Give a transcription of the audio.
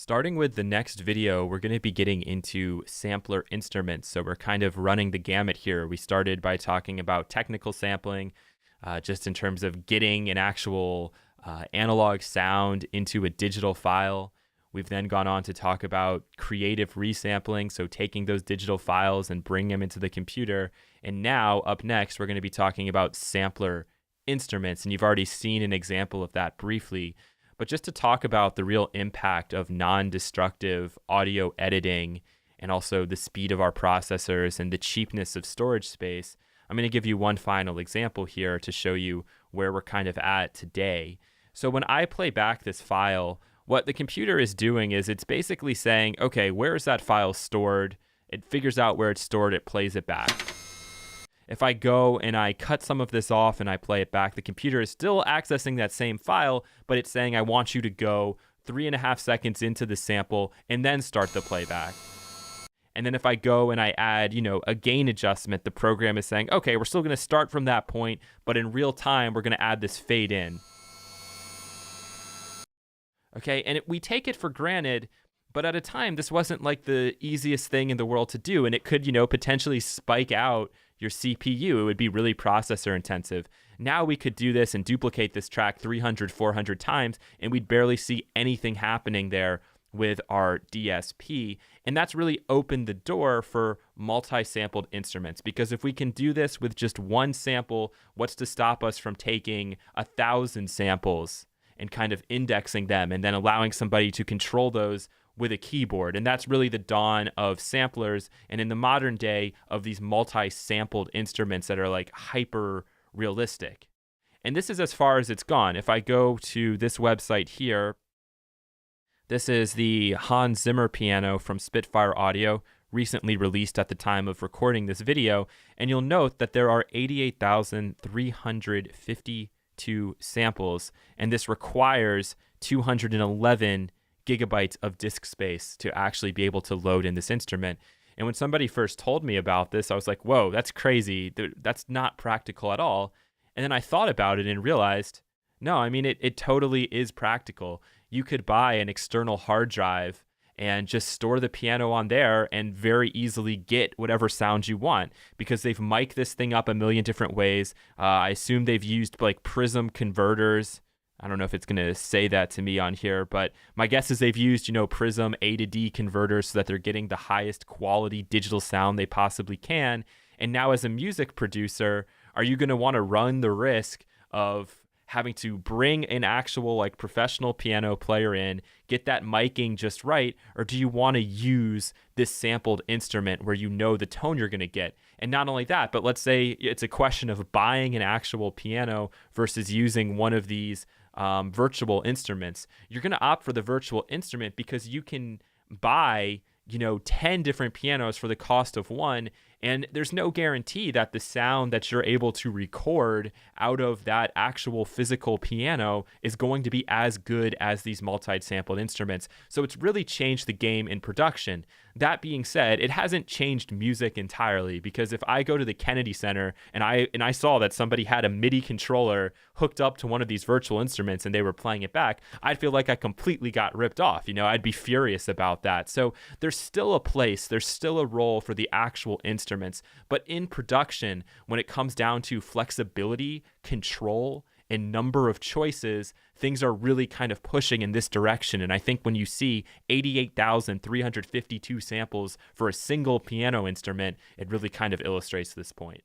Starting with the next video, we're going to be getting into sampler instruments. So we're kind of running the gamut here. We started by talking about technical sampling, just in terms of getting an actual analog sound into a digital file. We've then gone on to talk about creative resampling, so taking those digital files and bringing them into the computer. And now, up next, we're going to be talking about sampler instruments. And you've already seen an example of that briefly. But just to talk about the real impact of non-destructive audio editing and also the speed of our processors and the cheapness of storage space, I'm going to give you one final example here to show you where we're kind of at today. So when I play back this file, what the computer is doing is it's basically saying, okay, where is that file stored? It figures out where it's stored, it plays it back. If I go and I cut some of this off and I play it back, the computer is still accessing that same file, but it's saying, I want you to go 3.5 seconds into the sample and then start the playback. And then if I go and I add, a gain adjustment, the program is saying, okay, we're still going to start from that point, but in real time, we're going to add this fade in. Okay, and we take it for granted, but at a time, this wasn't like the easiest thing in the world to do, and it could, potentially spike out your CPU. It would be really processor intensive. Now we could do this and duplicate this track 300, 400 times, and we'd barely see anything happening there with our DSP. And that's really opened the door for multi-sampled instruments, because if we can do this with just one sample, what's to stop us from taking 1,000 samples and kind of indexing them and then allowing somebody to control those with a keyboard? And that's really the dawn of samplers, and in the modern day of these multi-sampled instruments that are like hyper realistic. And this is as far as it's gone. If I go to this website here, this is the Hans Zimmer piano from Spitfire Audio, recently released at the time of recording this video. And you'll note that there are 88,352 samples, and this requires 211 gigabytes of disk space to actually be able to load in this instrument. And when somebody first told me about this, I was like, whoa, that's crazy. That's not practical at all. And then I thought about it and realized, no, I mean, it totally is practical. You could buy an external hard drive and just store the piano on there and very easily get whatever sound you want, because they've mic'd this thing up a million different ways. I assume they've used like prism converters. I don't know if it's going to say that to me on here, but my guess is they've used, Prism A to D converters so that they're getting the highest quality digital sound they possibly can. And now as a music producer, are you going to want to run the risk of having to bring an actual like professional piano player in, get that miking just right, or do you want to use this sampled instrument where the tone you're going to get? And not only that, but let's say it's a question of buying an actual piano versus using one of these virtual instruments. You're going to opt for the virtual instrument because you can buy 10 different pianos for the cost of one, and there's no guarantee that the sound that you're able to record out of that actual physical piano is going to be as good as these multi-sampled instruments. So it's really changed the game in production. That being said, it hasn't changed music entirely, because if I go to the Kennedy Center and I saw that somebody had a MIDI controller hooked up to one of these virtual instruments and they were playing it back, I'd feel like I completely got ripped off. I'd be furious about that. So there's still a place, there's still a role for the actual instruments, but in production, when it comes down to flexibility, control, and number of choices, things are really kind of pushing in this direction. And I think when you see 88,352 samples for a single piano instrument, it really kind of illustrates this point.